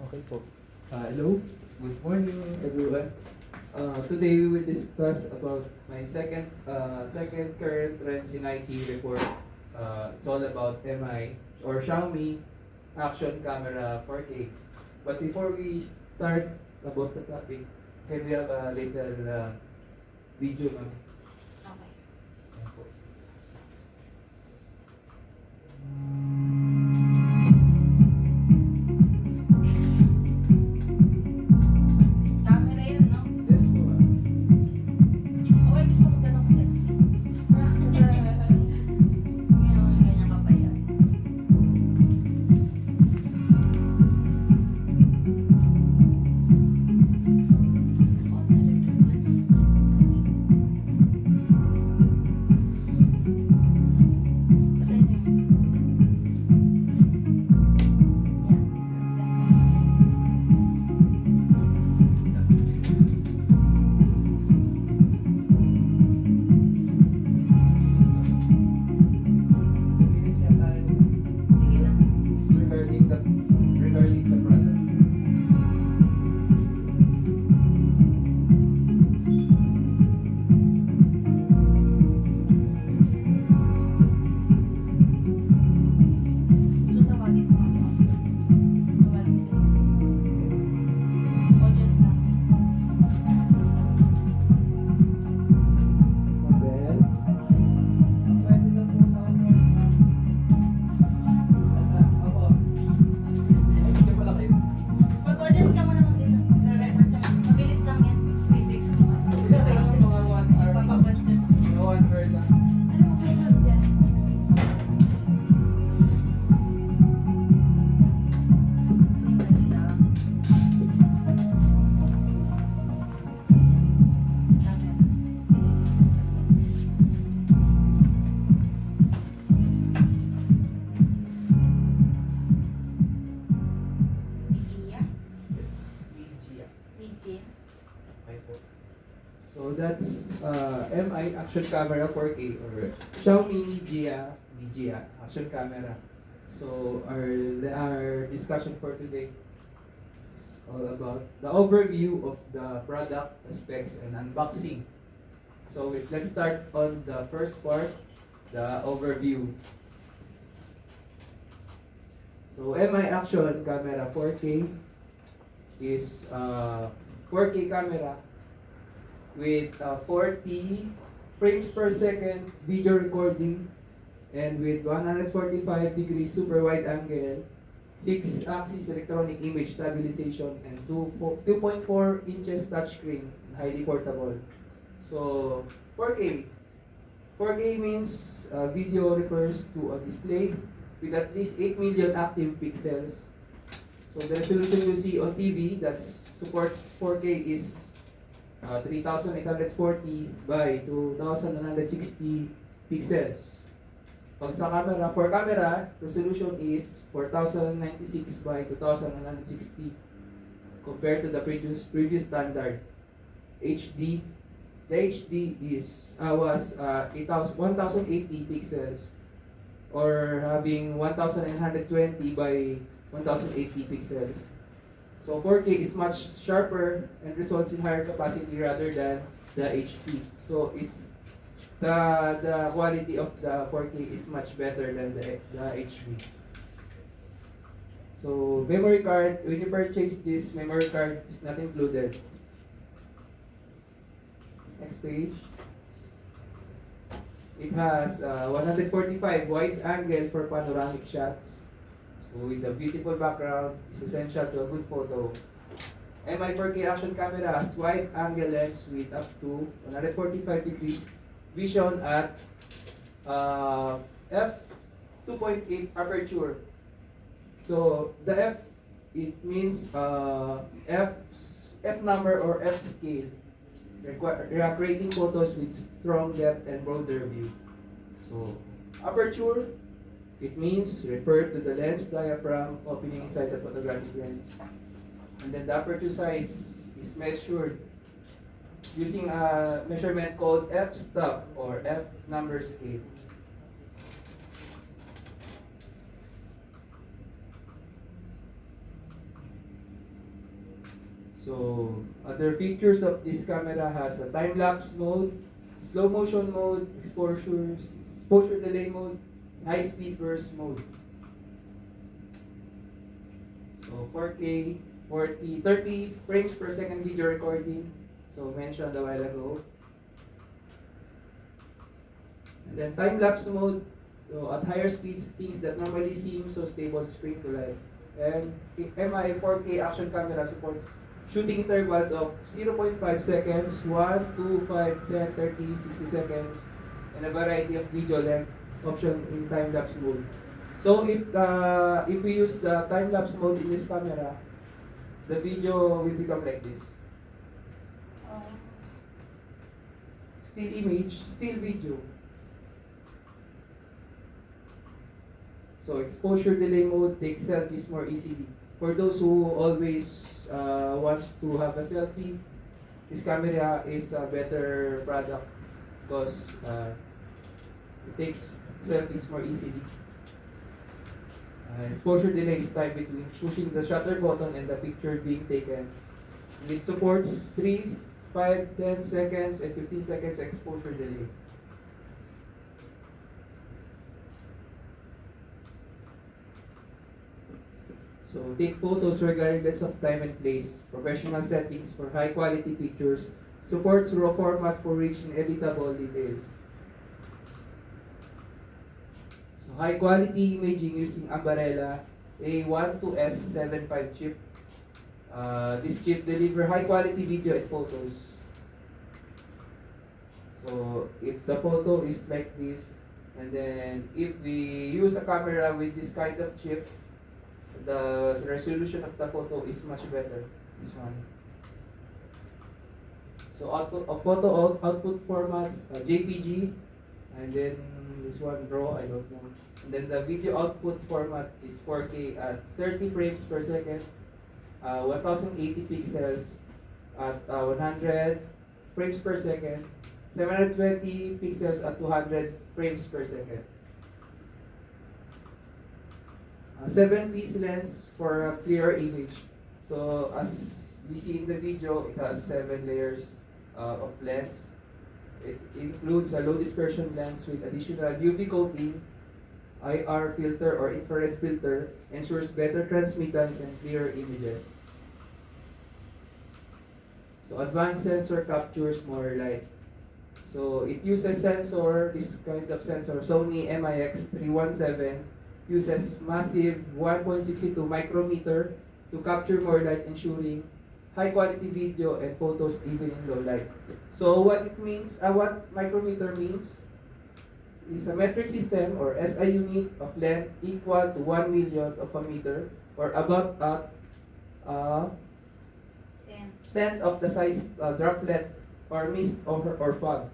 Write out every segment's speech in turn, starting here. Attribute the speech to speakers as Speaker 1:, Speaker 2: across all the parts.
Speaker 1: Okay po. Hello, good morning everyone. Today we will discuss about my second current trends in IT report. It's all about MI or Xiaomi action camera 4K. But before we start about the topic, can we have a little video, ma'am?
Speaker 2: Okay.
Speaker 1: Ayan po.
Speaker 2: Camera yun, no?
Speaker 1: Yes po, ma'am.
Speaker 2: Okay, gusto ko ganun ka-sexy. Hindi naman ganyan kapayat. Oh, talaga ba? Patay na yun. Yeah, that's better.
Speaker 1: Minutes yan tayo.
Speaker 2: Sige lang.
Speaker 1: It's regarding the product.
Speaker 2: So, tawagin mo nga sa tawagin sila. Audience ka.
Speaker 1: Mabel? Pwede na po ako. Ako. Ay, medyo pala kayo.
Speaker 2: Mag-audience ka muna dito. Re-record sa mabilis lang yan. Wait, wait.
Speaker 1: Mabilis lang, mga 1 hour.
Speaker 2: Ipapa-question.
Speaker 1: Mga 1 hour lang.
Speaker 2: Ano mo kayo lang dyan?
Speaker 1: Yes, VGA. Okay po. So that's MI action camera 4K or Xiaomi VGA action camera. So our discussion for today is all about the overview of the product, the specs, and unboxing. So let's start on the first part, the overview. So MI action camera 4K is 4K camera with 40 frames per second video recording and with 145 degrees super wide angle, 6-axis electronic image stabilization, and 2.4 inches touchscreen, highly portable. So 4K. 4K means video refers to a display with at least 8 million active pixels. So the resolution you see on TV that supports 4K is 3840 by 2160 pixels. Pag sa camera, for camera, resolution is 4096 by 2160 compared to the previous standard HD. The HD was 1080 pixels or having 1920 by 1080 pixels. So 4K is much sharper and results in higher capacity rather than the HD. So it's the quality of the 4K is much better than the HD. So memory card, when you purchase this memory card, is not included. Next page. It has 145 wide angle for panoramic shots. So with a beautiful background, is essential to a good photo. MI 4K action camera has wide angle lens with up to 145 degrees vision at f 2.8 aperture. So the f, it means f number or f scale, creating photos with strong depth and broader view. So aperture, it means refer to the lens diaphragm opening inside the photographic lens. And then the aperture size is measured using a measurement called f-stop or f number scale. So other features of this camera has a time-lapse mode, slow motion mode, exposure delay mode, high speed burst mode. So 4K, 40, 30 frames per second video recording. So mentioned a while ago. And then time-lapse mode. So at higher speeds, things that normally seem so stable spring to life. And MI 4K action camera supports shooting intervals of 0.5 seconds, 1, 2, 5, 10, 30, 60 seconds, and a variety of video length option in time-lapse mode. So if we use the time-lapse mode in this camera, the video will become like this. Still image, still video. So exposure delay mode takes selfies more easily. For those who always wants to have a selfie, this camera is a better product because it takes selfies more easily. Exposure delay is time between pushing the shutter button and the picture being taken. It supports 3, 5, 10 seconds and 15 seconds exposure delay. So take photos regardless of time and place. Professional settings for high quality pictures. Supports RAW format for rich and editable details. So high quality imaging using Ambarella A12S75 chip. This chip deliver high quality video and photos. So if the photo is like this, and then if we use a camera with this kind of chip, the resolution of the photo is much better. This one. So output formats JPG, and then this one RAW, I don't know. And then the video output format is 4K at 30 frames per second, 1080 pixels at 100 frames per second, 720 pixels at 200 frames per second. 7-piece lens for a clear image. So as we see in the video, it has 7 layers of lens. It includes a low dispersion lens with additional UV coating, IR filter or infrared filter, ensures better transmittance and clearer images. So advanced sensor captures more light. So it uses sensor, this kind of sensor, Sony MIX317, uses massive 1.62 micrometer to capture more light, ensuring high quality video and photos even in low light. So what it means, what micrometer means is a metric system or SI unit of length equal to 1 million of a meter or about at tenth of the size droplet or mist or fog.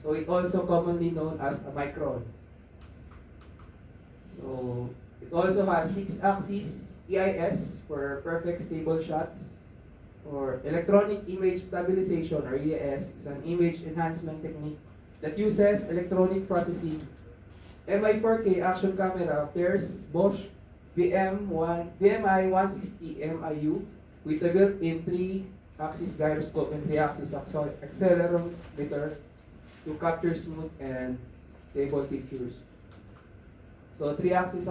Speaker 1: So it also commonly known as a micron. So it also has 6-axis EIS for perfect stable shots. For electronic image stabilization or EIS is an image enhancement technique that uses electronic processing. MI4K action camera pairs Bosch BMI 160 MIU with a built-in 3-axis gyroscope and 3-axis accelerometer to capture smooth and stable pictures. So 3-axis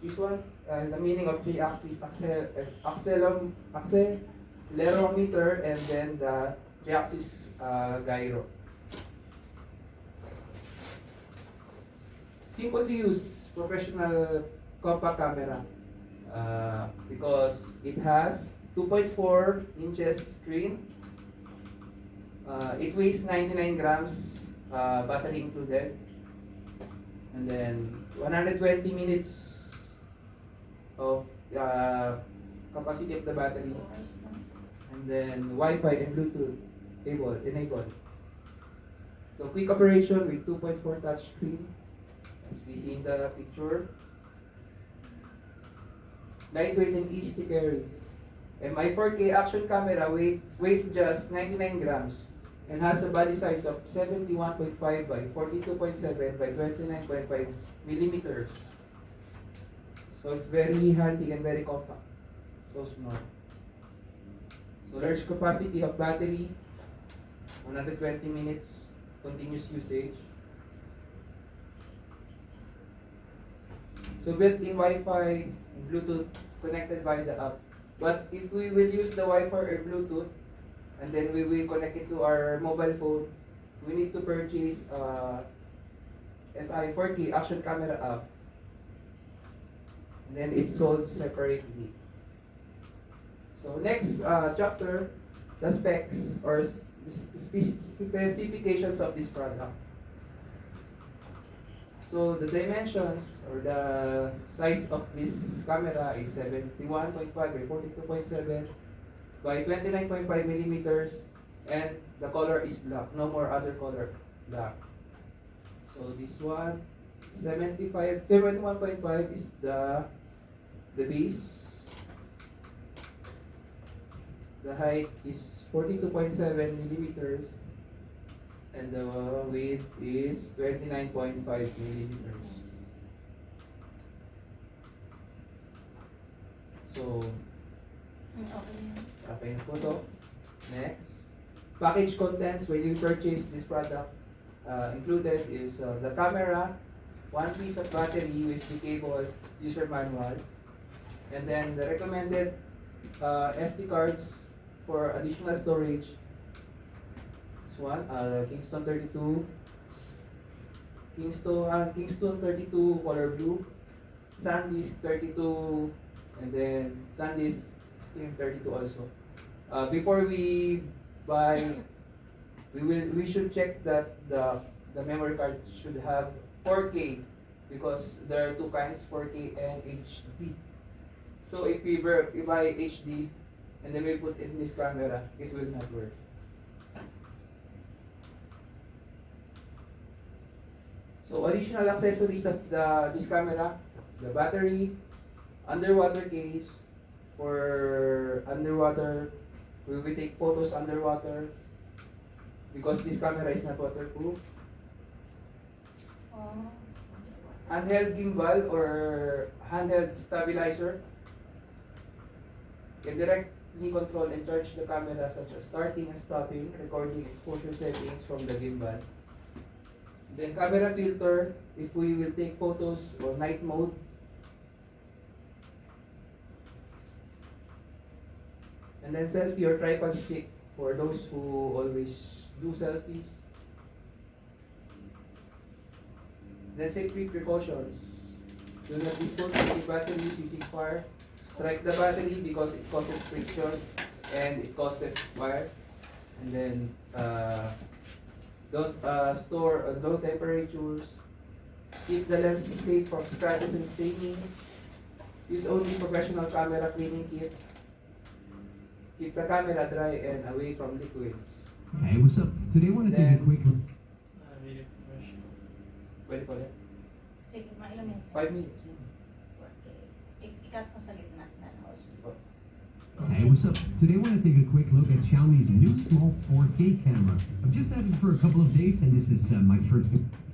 Speaker 1: this one, the meaning of 3-axis accelerometer and then the 3-axis gyro. Simple to use professional compact camera because it has 2.4 inches screen. It weighs 99 grams, battery included. And then 120 minutes of capacity of the battery. And then Wi-Fi and Bluetooth enabled. So quick operation with 2.4 touch screen, as we see in the picture. Lightweight and easy to carry. And my 4K action camera weighs just 99 grams and has a body size of 71.5 by 42.7 by 29.5 millimeters. So it's very handy and very compact. So small. So large capacity of battery, 120 minutes continuous usage. So built-in Wi-Fi, Bluetooth connected by the app. But if we will use the Wi-Fi or Bluetooth, and then we will connect it to our mobile phone, we need to purchase FI 4K action camera app. And then it's sold separately. So next chapter, the specs or specifications of this product. So the dimensions or the size of this camera is 71.5 by 42.7 by 29.5 millimeters, and the color is black, no more other color, black. So this one, 71.5 is the base. The height is 42.7 millimeters, and the width is 29.5 millimeters. So, okay na po to. Next, package contents when you purchase this product included is the camera, one piece of battery, USB cable, user manual, and then the recommended SD cards for additional storage. This one, Kingston 32, Kingston 32 color blue, SanDisk 32, and then SanDisk Stream 32 also. Before we buy, we should check that the memory card should have 4K, because there are two kinds, 4K and HD. So if we buy HD and then we put it in this camera, it will not work. So additional accessories of this camera, the battery, underwater case for underwater. We will take photos underwater because this camera is not waterproof. Handheld gimbal or handheld stabilizer can directly control and charge the camera, such as starting and stopping, recording exposure settings from the gimbal. Then camera filter, if we will take photos or night mode. And then selfie or tripod stick for those who always do selfies. Then safety precautions. Do not dispose of the batteries using fire. Strike the battery because it causes friction and it causes fire. And then don't store at low temperatures. Keep the lens safe from scratches and staining. Use only professional camera cleaning kit. Keep the camera dry and away from liquids.
Speaker 3: Hey, what's up? Today I want to take a quick look.
Speaker 1: Pwede pala.
Speaker 2: Sige, mga ilang minutes.
Speaker 1: 5 minutes.
Speaker 2: Ikat mo sa gitna na host.
Speaker 3: Hey, what's up? Today I want to take a quick look at Xiaomi's new small 4K camera. I've just had it for a couple of days, and this is my first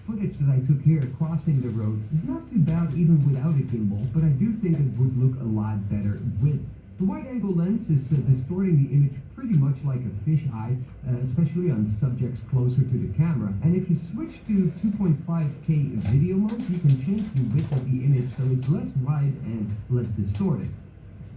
Speaker 3: footage that I took here crossing the road. It's not too bad even without a gimbal, but I do think it would look a lot better with. The wide-angle lens is distorting the image pretty much like a fisheye, especially on subjects closer to the camera. And if you switch to 2.5K video mode, you can change the width of the image so it's less wide and less distorted.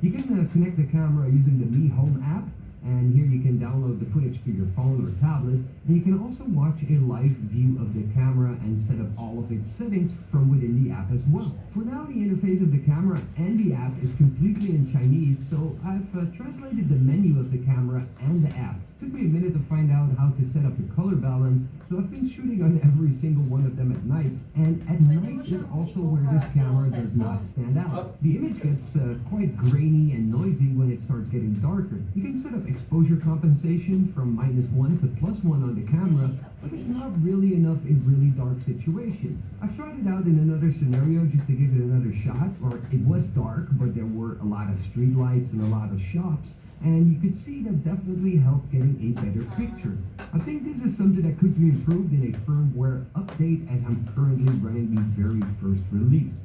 Speaker 3: You can connect the camera using the Mi Home app, and here you can download the footage to your phone or tablet, and you can also watch a live view of the camera and set up all of its settings from within the app as well. For now, the interface of the camera and the app is completely in Chinese, so I've translated the menu of the camera and the app. It took me a minute to find out how to set up the color balance, so I've been shooting on every single one of them at night, and at night is also where this camera does not stand out. The image gets quite grainy and noisy when it starts getting darker. You can set up exposure compensation from -1 to +1 on the camera, but it's not really enough in really dark situations. I've tried it out in another scenario just to give it another shot, or it was dark, but there were a lot of street lights and a lot of shops, and you could see that definitely helped getting a better picture. I think this is something that could be improved in a firmware update, as I'm currently running the very first release.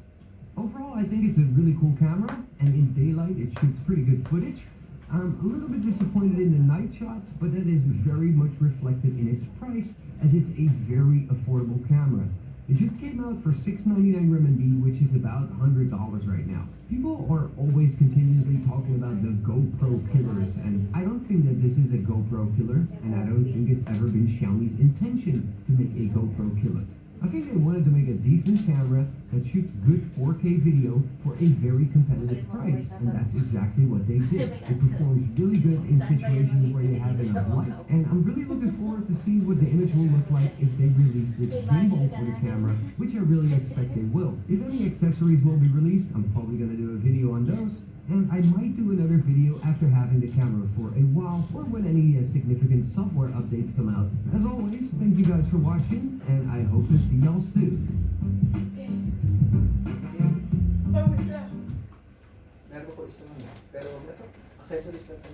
Speaker 3: Overall, I think it's a really cool camera, and in daylight it shoots pretty good footage. I'm a little bit disappointed in the night shots, but that is very much reflected in its price, as it's a very affordable camera. It just came out for $699 RMB, which is about $100 right now. People are always continuously talking about the GoPro killers, and I don't think that this is a GoPro killer, and I don't think it's ever been Xiaomi's intention to make a GoPro killer. I think they wanted to make a decent camera that shoots good 4K video for a very competitive price, and that's exactly what they did. It performs really good in situations where you have enough light, and I'm really looking forward to seeing what the image will look like if they release this gimbal for the camera, which I really expect they will. If any accessories will be released, I'm probably going to do a video on those, and I might do another video after having the camera for a while, or when any significant software updates come out. As always, thank you guys for watching, and I hope to see y'all soon.
Speaker 1: Meron po isa muna. Pero wag na to. Accessories na to.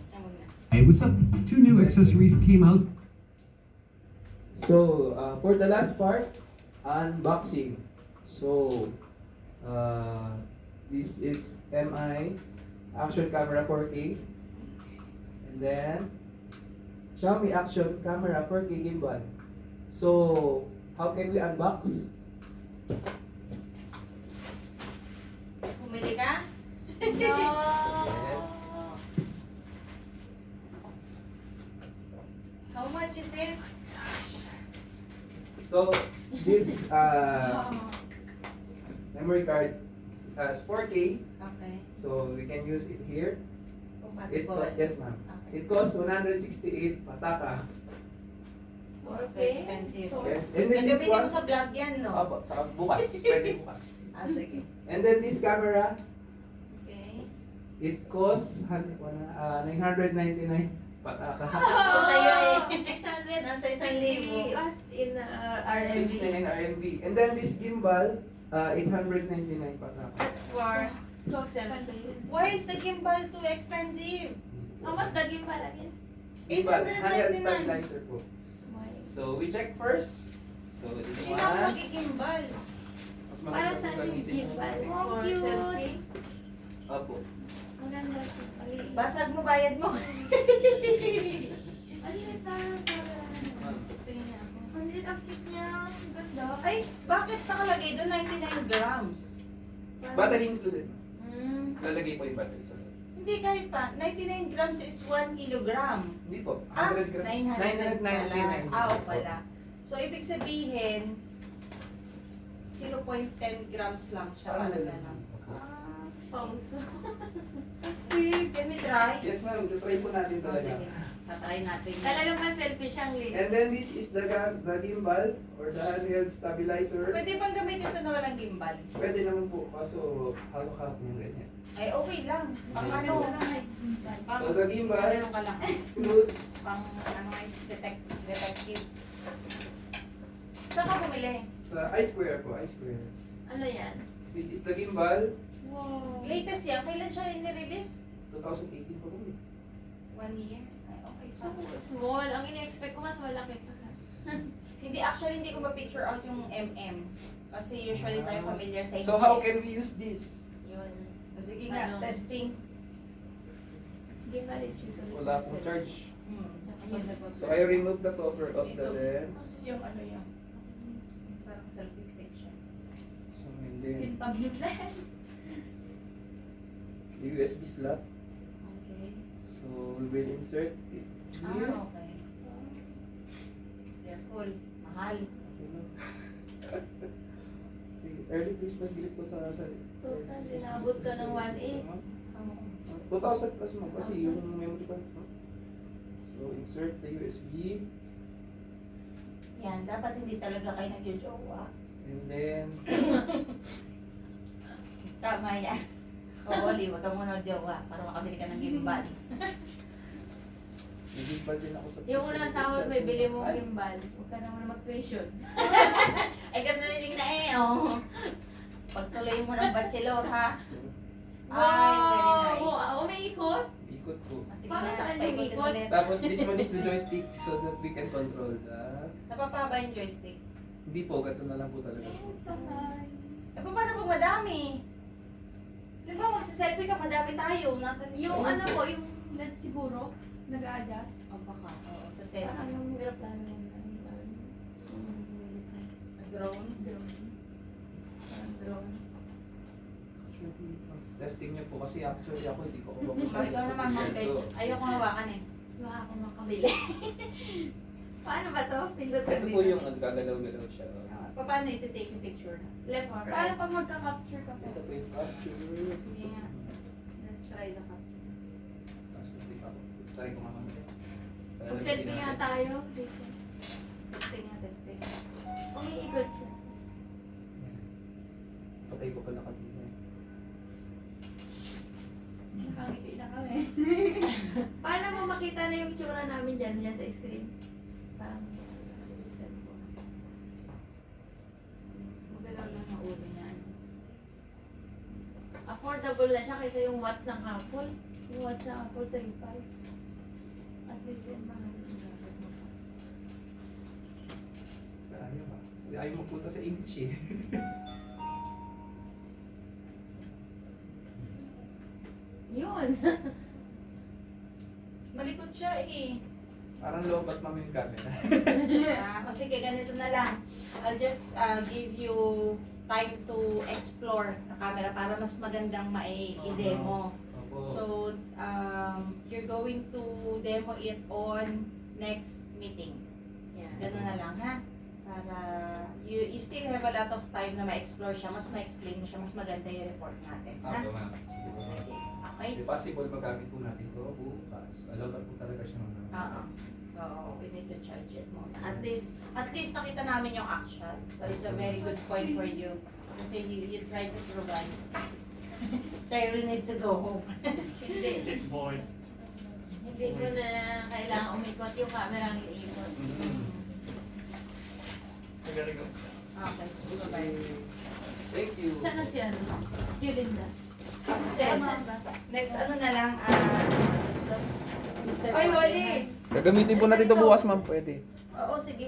Speaker 3: Hey, what's up? 2 new accessories came out.
Speaker 1: So, for the last part, unboxing. So, this is MI Action Camera 4K. And then, Xiaomi Action Camera 4K Gimbal. So, how can we unbox?
Speaker 2: Pumili ka?
Speaker 1: Yes.
Speaker 2: How much is it?
Speaker 1: So, this memory card has 4K.
Speaker 2: Okay.
Speaker 1: So, we can use it here.
Speaker 2: Compatible.
Speaker 1: Yes, ma'am.
Speaker 2: Okay.
Speaker 1: It costs 168 pataka.
Speaker 2: So expensive.
Speaker 1: Yes. And then this
Speaker 2: Gagamitin mo
Speaker 1: one,
Speaker 2: sa vlog yan, no?
Speaker 1: tsaka bukas. Pwede bukas.
Speaker 2: Sige.
Speaker 1: And then this camera,
Speaker 2: Okay.
Speaker 1: it costs 999 pataka.
Speaker 2: Ako sa'yo eh.
Speaker 4: 600.
Speaker 2: Nasa 1,000.
Speaker 4: In RMB.
Speaker 1: 69 RMB. And then this gimbal, 899 pataka.
Speaker 4: That's for
Speaker 5: So
Speaker 4: expensive.
Speaker 2: Why is the gimbal too expensive?
Speaker 4: How much the gimbal again?
Speaker 1: Gimbal, handheld
Speaker 2: 899.
Speaker 1: stabilizer po.
Speaker 4: Why?
Speaker 1: So we check first. So this
Speaker 2: Hindi
Speaker 1: one.
Speaker 2: na ako magigimbal.
Speaker 1: Mas
Speaker 4: Para
Speaker 1: maganda
Speaker 4: saan
Speaker 1: kung
Speaker 4: yung
Speaker 1: gamitin mo.
Speaker 4: gimbal?
Speaker 5: Oh,
Speaker 4: For
Speaker 5: cute.
Speaker 4: selfie?
Speaker 1: Opo.
Speaker 4: Ang ganda.
Speaker 2: Basag mo, bayad mo.
Speaker 4: Ano yun parang
Speaker 1: Ma'am.
Speaker 2: Tingnan niya ako.
Speaker 5: Ang liit ang cute niya. Ang ganda.
Speaker 2: Ay, bakit nakalagay doon 99 grams?
Speaker 1: Battery included.
Speaker 4: Mm.
Speaker 1: Lalagay po yung battery sa loob.
Speaker 2: Hindi kahit pa. 99 grams is 1 kilogram.
Speaker 1: Hindi po.
Speaker 2: Ah,
Speaker 1: 100 grams.
Speaker 2: 999
Speaker 1: 999.
Speaker 2: pala. Pala. So, ibig sabihin, 0.10 grams lang siya.
Speaker 1: Parang
Speaker 2: Parang
Speaker 1: ganun.
Speaker 2: ganun. Ah,
Speaker 4: Pause.
Speaker 2: can we try?
Speaker 1: Yes ma'am, try po natin
Speaker 2: Oh,
Speaker 1: talaga.
Speaker 2: sige. Tatry natin.
Speaker 4: Talagang pa selfie siyang lit.
Speaker 1: And then this is the gimbal or the handheld stabilizer.
Speaker 2: Pwede bang gamitin ito na walang gimbal?
Speaker 1: Pwede naman po, kaso hawak-hawak niya ganyan.
Speaker 2: Ay, okay lang. Pang
Speaker 1: Sige.
Speaker 2: ano? Pang,
Speaker 1: So the gimbal
Speaker 2: ano ka lang.
Speaker 1: includes
Speaker 2: Pang ano ay detective. Saan ka bumili?
Speaker 1: sa I-square po, I-square.
Speaker 4: Ano yan?
Speaker 1: This is the gimbal,
Speaker 5: Wow.
Speaker 2: Latest yan. Kailan siya inirelease?
Speaker 1: 2018 po kami.
Speaker 2: 1 year? Ay, okay pa.
Speaker 4: So, small. Ang ini-expect ko mas malaki pa.
Speaker 2: Hindi, actually, hindi ko ma-picture out yung MM. Kasi usually tayo familiar sa inches.
Speaker 1: So how can we use this?
Speaker 4: Yun.
Speaker 2: Sige nga,
Speaker 4: Ano?
Speaker 2: testing.
Speaker 4: Gimbal is usually
Speaker 1: Wala pong charge.
Speaker 2: Yun.
Speaker 1: So I remove the cover of the lens.
Speaker 2: Yung ano yung parang selfie stick siya.
Speaker 1: So and then
Speaker 5: Yung tab yung lens.
Speaker 1: the USB slot.
Speaker 2: Okay.
Speaker 1: So we will insert it here.
Speaker 2: Okay. Careful. Mahal.
Speaker 1: Early Christmas gift ko sa
Speaker 4: Total, inabot ka ng 1.8.
Speaker 1: 2,000 plus mo kasi yung memory card. No? So insert the USB
Speaker 2: Yan, dapat hindi talaga kayo nagjojowa.
Speaker 1: and then
Speaker 2: Tama yan. O, Oli, wag ka muna magjowa para makabili ka ng gimbal.
Speaker 1: nag-gimbal din ako sa
Speaker 4: Yung unang sahod, may bili mo
Speaker 1: Ay,
Speaker 4: gimbal. Huwag ka naman mag-tuition.
Speaker 2: Ay, ganda na din na eh, oh. Pagtuloy mo ng bachelor, ha?
Speaker 1: so,
Speaker 2: Ay, very nice.
Speaker 4: Wow, may ikot.
Speaker 1: ikot po.
Speaker 2: Sige
Speaker 4: Para
Speaker 2: na,
Speaker 4: saan yung
Speaker 2: paikutin
Speaker 4: ikot?
Speaker 2: ulit.
Speaker 1: Tapos this one is the joystick so that we can control the...
Speaker 2: Napapaba yung joystick.
Speaker 1: Hindi po, gato na lang po talaga.
Speaker 5: So nice.
Speaker 2: Eh, paano pag madami? Di ba, magsiselfie ka, madami tayo. Nasa
Speaker 5: Yung ano po, yung LED siguro. Nag-a-adjust.
Speaker 2: O baka, oo, sa
Speaker 4: Parang
Speaker 2: settings.
Speaker 4: yung hirap lang naman.
Speaker 2: Drone.
Speaker 4: Parang drone.
Speaker 1: Testing niyo po kasi actually ako hindi ko
Speaker 2: O, ikaw naman, Ma'am Kate. Ayoko hawakan eh.
Speaker 4: Baka ako makabili. Paano ba to? Pindot
Speaker 1: Ito po yung gagalaw-galaw siya.
Speaker 2: Paano iti-take yung picture na?
Speaker 4: Left or
Speaker 5: Paano
Speaker 4: right?
Speaker 5: pag magka-capture ka po?
Speaker 1: Ito po yung capture.
Speaker 2: Sige nga. Let's try the capture.
Speaker 1: Try ko nga mamaya.
Speaker 4: Mag-selfie nga tayo. Dito.
Speaker 2: Testing nga, testing.
Speaker 4: Umiikot siya.
Speaker 1: Patay ko pala kanina.
Speaker 4: Nakangiti na kami. Paano mo makita na yung itsura namin dyan sa screen? Parang cellphone.
Speaker 2: Magalaw lang ang ulo niya.
Speaker 4: Affordable na siya kaysa yung watts ng Apple. Yung watts ng Apple 35. At least yung mahal.
Speaker 1: Ayaw ba? Ayaw magpunta sa image eh.
Speaker 4: Yun.
Speaker 2: Malikot siya eh.
Speaker 1: Parang lobat mami yung camera.
Speaker 2: O sige, ganito na lang. I'll just give you time to explore the camera para mas magandang i-demo.
Speaker 1: Opo.
Speaker 2: So, you're going to demo it on next meeting. Yeah, ganun na lang ha. Para you still have a lot of time na ma-explore siya, mas ma-explain mo siya, mas maganda yung report natin. Ha?
Speaker 1: Opo ma'am.
Speaker 2: Sige. Okay?
Speaker 1: Kasi possible magamit po natin ito bukas. Lobat po talaga siya ma'am.
Speaker 2: Oo. So, we need to charge it muna. At least nakita namin yung action. So, it's a very good point for you. Kasi you tried to provide. Cyril needs to go home.
Speaker 4: Hindi. Hindi ko na kailangan umikot yung camera ang iikot.
Speaker 2: Okay. Bye-bye.
Speaker 1: Thank you.
Speaker 4: Sana si ano? Yulinda.
Speaker 2: Send. Next, ano na lang, Mr.
Speaker 4: Ay,
Speaker 2: Jordan.
Speaker 4: wali!
Speaker 6: Gagamitin po natin ito bukas, ma'am. Pwede.
Speaker 2: Oo, sige.